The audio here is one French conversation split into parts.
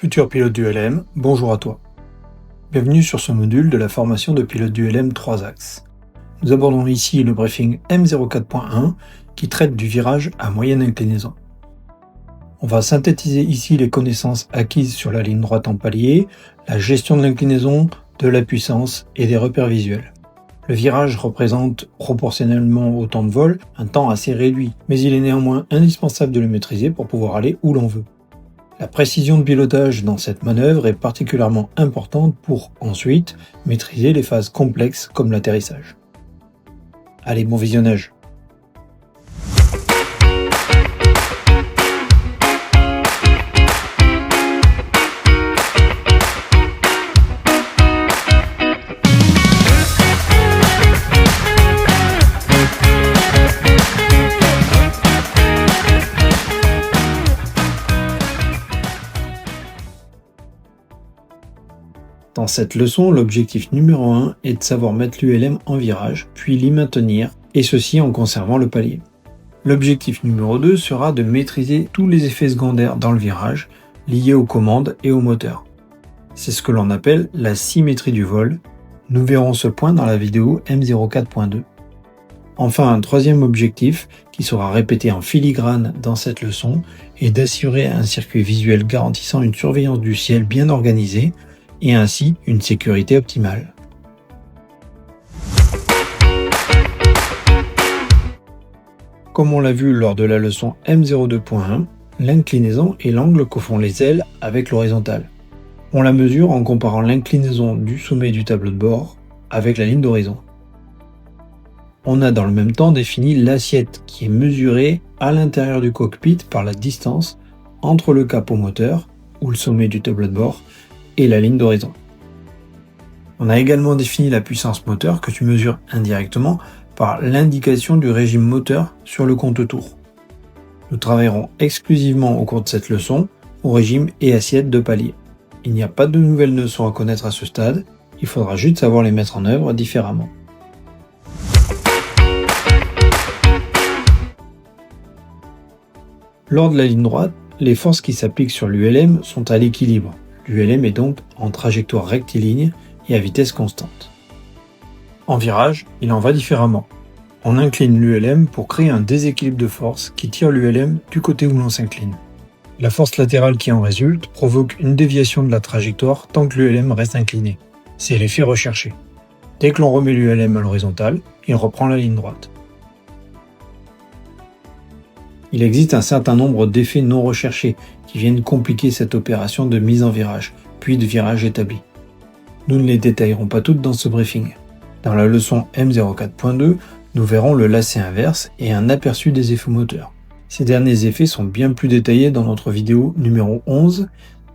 Futur pilote du LM, bonjour à toi. Bienvenue sur ce module de la formation de pilote du LM 3 axes. Nous abordons ici le briefing M04.1 qui traite du virage à moyenne inclinaison. On va synthétiser ici les connaissances acquises sur la ligne droite en palier, la gestion de l'inclinaison, de la puissance et des repères visuels. Le virage représente proportionnellement au temps de vol un temps assez réduit, mais il est néanmoins indispensable de le maîtriser pour pouvoir aller où l'on veut. La précision de pilotage dans cette manœuvre est particulièrement importante pour ensuite maîtriser les phases complexes comme l'atterrissage. Allez, bon visionnage! Dans cette leçon, l'objectif numéro 1 est de savoir mettre l'ULM en virage, puis l'y maintenir, et ceci en conservant le palier. L'objectif numéro 2 sera de maîtriser tous les effets secondaires dans le virage, liés aux commandes et au moteur. C'est ce que l'on appelle la symétrie du vol. Nous verrons ce point dans la vidéo M04.2. Enfin, un troisième objectif, qui sera répété en filigrane dans cette leçon, est d'assurer un circuit visuel garantissant une surveillance du ciel bien organisée, et ainsi une sécurité optimale. Comme on l'a vu lors de la leçon M02.1, l'inclinaison est l'angle que font les ailes avec l'horizontale. On la mesure en comparant l'inclinaison du sommet du tableau de bord avec la ligne d'horizon. On a dans le même temps défini l'assiette qui est mesurée à l'intérieur du cockpit par la distance entre le capot moteur, ou le sommet du tableau de bord, et la ligne d'horizon. On a également défini la puissance moteur que tu mesures indirectement par l'indication du régime moteur sur le compte-tours. Nous travaillerons exclusivement au cours de cette leçon au régime et assiette de palier. Il n'y a pas de nouvelles leçons à connaître à ce stade, il faudra juste savoir les mettre en œuvre différemment. Lors de la ligne droite, les forces qui s'appliquent sur l'ULM sont à l'équilibre. L'ULM est donc en trajectoire rectiligne et à vitesse constante. En virage, il en va différemment. On incline l'ULM pour créer un déséquilibre de force qui tire l'ULM du côté où l'on s'incline. La force latérale qui en résulte provoque une déviation de la trajectoire tant que l'ULM reste incliné. C'est l'effet recherché. Dès que l'on remet l'ULM à l'horizontale, il reprend la ligne droite. Il existe un certain nombre d'effets non recherchés qui viennent compliquer cette opération de mise en virage, puis de virage établi. Nous ne les détaillerons pas toutes dans ce briefing. Dans la leçon M04.2, nous verrons le lacet inverse et un aperçu des effets moteurs. Ces derniers effets sont bien plus détaillés dans notre vidéo numéro 11,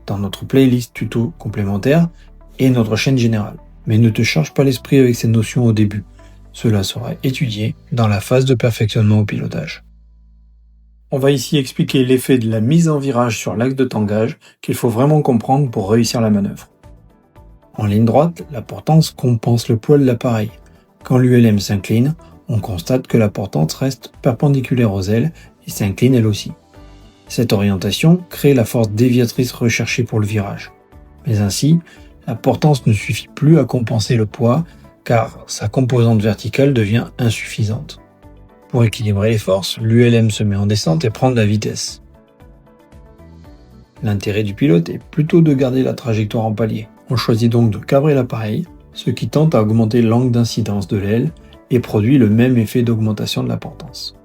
dans notre playlist tuto complémentaire et notre chaîne générale. Mais ne te charge pas l'esprit avec ces notions au début. Cela sera étudié dans la phase de perfectionnement au pilotage. On va ici expliquer l'effet de la mise en virage sur l'axe de tangage qu'il faut vraiment comprendre pour réussir la manœuvre. En ligne droite, la portance compense le poids de l'appareil. Quand l'ULM s'incline, on constate que la portance reste perpendiculaire aux ailes et s'incline elle aussi. Cette orientation crée la force déviatrice recherchée pour le virage. Mais ainsi, la portance ne suffit plus à compenser le poids car sa composante verticale devient insuffisante. Pour équilibrer les forces, l'ULM se met en descente et prend de la vitesse. L'intérêt du pilote est plutôt de garder la trajectoire en palier. On choisit donc de cabrer l'appareil, ce qui tente à augmenter l'angle d'incidence de l'aile et produit le même effet d'augmentation de la portance.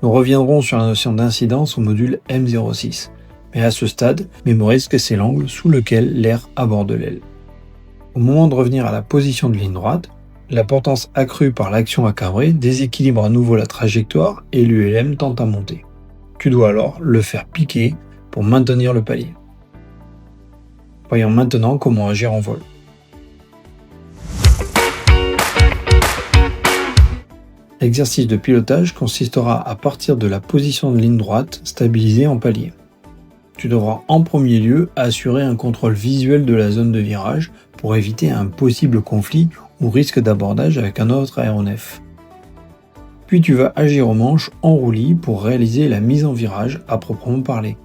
Nous reviendrons sur la notion d'incidence au module M06, mais à ce stade, mémorise que c'est l'angle sous lequel l'air aborde l'aile. Au moment de revenir à la position de ligne droite, la portance accrue par l'action à cabrer déséquilibre à nouveau la trajectoire et l'ULM tente à monter. Tu dois alors le faire piquer pour maintenir le palier. Voyons maintenant comment agir en vol. L'exercice de pilotage consistera à partir de la position de ligne droite stabilisée en palier. Tu devras en premier lieu assurer un contrôle visuel de la zone de virage pour éviter un possible conflit ou risque d'abordage avec un autre aéronef. Puis tu vas agir au manche en roulis pour réaliser la mise en virage à proprement parler.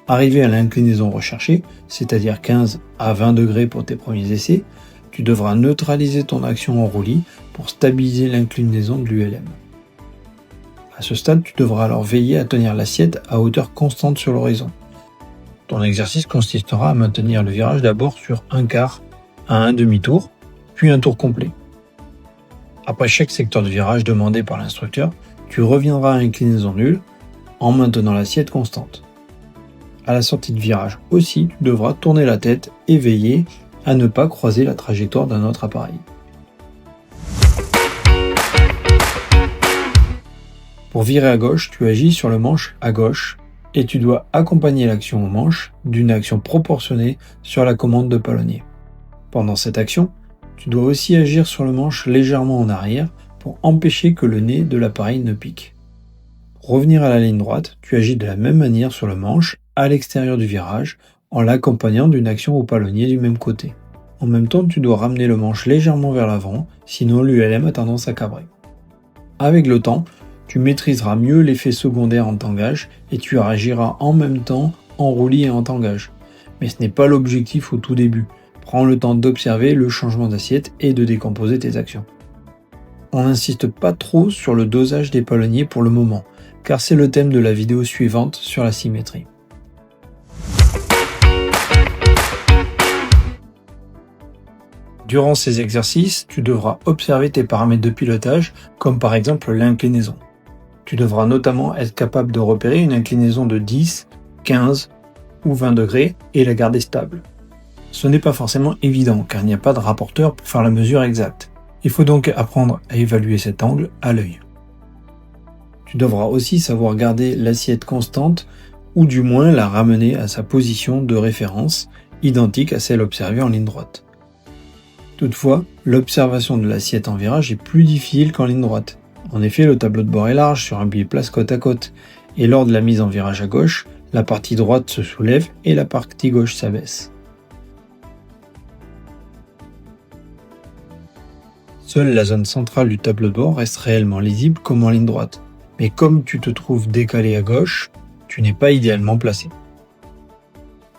Arrivé à l'inclinaison recherchée, c'est-à-dire 15 à 20 degrés pour tes premiers essais, tu devras neutraliser ton action en roulis pour stabiliser l'inclinaison de l'ULM. À ce stade, tu devras alors veiller à tenir l'assiette à hauteur constante sur l'horizon. Ton exercice consistera à maintenir le virage d'abord sur un quart à un demi-tour, puis un tour complet. Après chaque secteur de virage demandé par l'instructeur, tu reviendras à inclinaison nulle en maintenant l'assiette constante. À la sortie de virage aussi, tu devras tourner la tête et veiller à ne pas croiser la trajectoire d'un autre appareil. Pour virer à gauche, tu agis sur le manche à gauche et tu dois accompagner l'action au manche d'une action proportionnée sur la commande de palonnier. Pendant cette action, tu dois aussi agir sur le manche légèrement en arrière pour empêcher que le nez de l'appareil ne pique. Pour revenir à la ligne droite, tu agis de la même manière sur le manche à l'extérieur du virage en l'accompagnant d'une action au palonnier du même côté. En même temps, tu dois ramener le manche légèrement vers l'avant, sinon l'ULM a tendance à cabrer. Avec le temps, tu maîtriseras mieux l'effet secondaire en tangage et tu agiras en même temps en roulis et en tangage. Mais ce n'est pas l'objectif au tout début. Prends le temps d'observer le changement d'assiette et de décomposer tes actions. On n'insiste pas trop sur le dosage des palonniers pour le moment, car c'est le thème de la vidéo suivante sur la symétrie. Durant ces exercices, tu devras observer tes paramètres de pilotage, comme par exemple l'inclinaison. Tu devras notamment être capable de repérer une inclinaison de 10, 15 ou 20 degrés et la garder stable. Ce n'est pas forcément évident car il n'y a pas de rapporteur pour faire la mesure exacte. Il faut donc apprendre à évaluer cet angle à l'œil. Tu devras aussi savoir garder l'assiette constante ou du moins la ramener à sa position de référence, identique à celle observée en ligne droite. Toutefois, l'observation de l'assiette en virage est plus difficile qu'en ligne droite. En effet, le tableau de bord est large sur un biplace côte à côte, et lors de la mise en virage à gauche, la partie droite se soulève et la partie gauche s'abaisse. Seule la zone centrale du tableau de bord reste réellement lisible comme en ligne droite, mais comme tu te trouves décalé à gauche, tu n'es pas idéalement placé.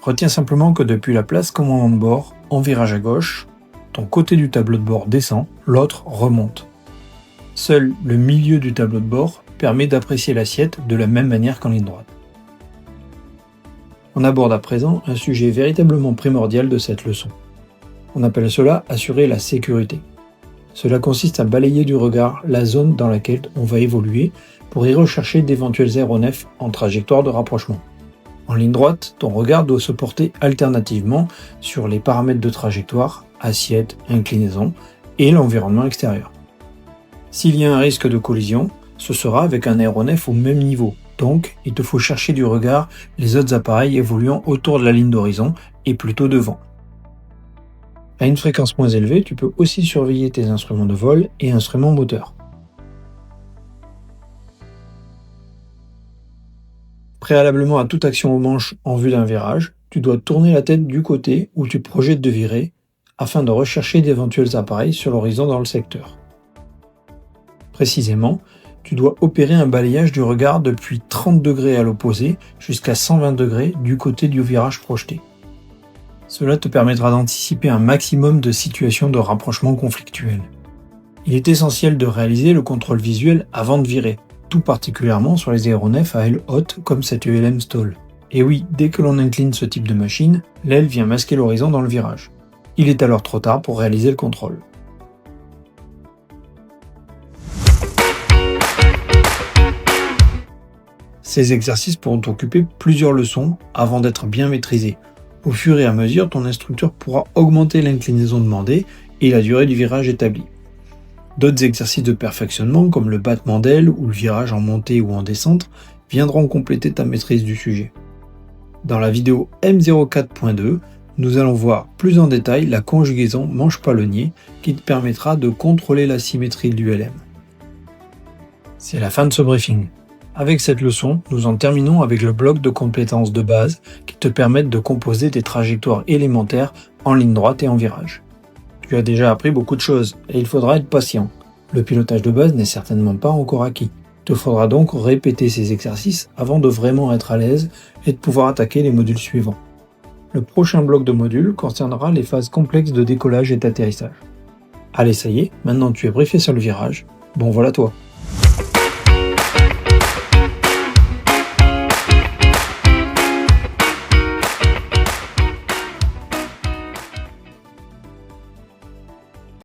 Retiens simplement que depuis la place commandant de bord, en virage à gauche, ton côté du tableau de bord descend, l'autre remonte. Seul le milieu du tableau de bord permet d'apprécier l'assiette de la même manière qu'en ligne droite. On aborde à présent un sujet véritablement primordial de cette leçon. On appelle cela assurer la sécurité. Cela consiste à balayer du regard la zone dans laquelle on va évoluer pour y rechercher d'éventuels aéronefs en trajectoire de rapprochement. En ligne droite, ton regard doit se porter alternativement sur les paramètres de trajectoire, assiette, inclinaison et l'environnement extérieur. S'il y a un risque de collision, ce sera avec un aéronef au même niveau, donc il te faut chercher du regard les autres appareils évoluant autour de la ligne d'horizon et plutôt devant. À une fréquence moins élevée, tu peux aussi surveiller tes instruments de vol et instruments moteurs. Préalablement à toute action au manche en vue d'un virage, tu dois tourner la tête du côté où tu projettes de virer afin de rechercher d'éventuels appareils sur l'horizon dans le secteur. Précisément, tu dois opérer un balayage du regard depuis 30 degrés à l'opposé jusqu'à 120 degrés du côté du virage projeté. Cela te permettra d'anticiper un maximum de situations de rapprochement conflictuelles. Il est essentiel de réaliser le contrôle visuel avant de virer, tout particulièrement sur les aéronefs à aile haute comme cette ULM Stall. Et oui, dès que l'on incline ce type de machine, l'aile vient masquer l'horizon dans le virage. Il est alors trop tard pour réaliser le contrôle. Ces exercices pourront occuper plusieurs leçons avant d'être bien maîtrisés. Au fur et à mesure, ton instructeur pourra augmenter l'inclinaison demandée et la durée du virage établi. D'autres exercices de perfectionnement comme le battement d'aile ou le virage en montée ou en descente viendront compléter ta maîtrise du sujet. Dans la vidéo M04.2, nous allons voir plus en détail la conjugaison manche-palonnier qui te permettra de contrôler la symétrie de l'ULM. C'est la fin de ce briefing. Avec cette leçon, nous en terminons avec le bloc de compétences de base qui te permettent de composer des trajectoires élémentaires en ligne droite et en virage. Tu as déjà appris beaucoup de choses et il faudra être patient. Le pilotage de base n'est certainement pas encore acquis. Il te faudra donc répéter ces exercices avant de vraiment être à l'aise et de pouvoir attaquer les modules suivants. Le prochain bloc de modules concernera les phases complexes de décollage et d'atterrissage. Allez, ça y est, maintenant tu es briefé sur le virage, bon voilà toi.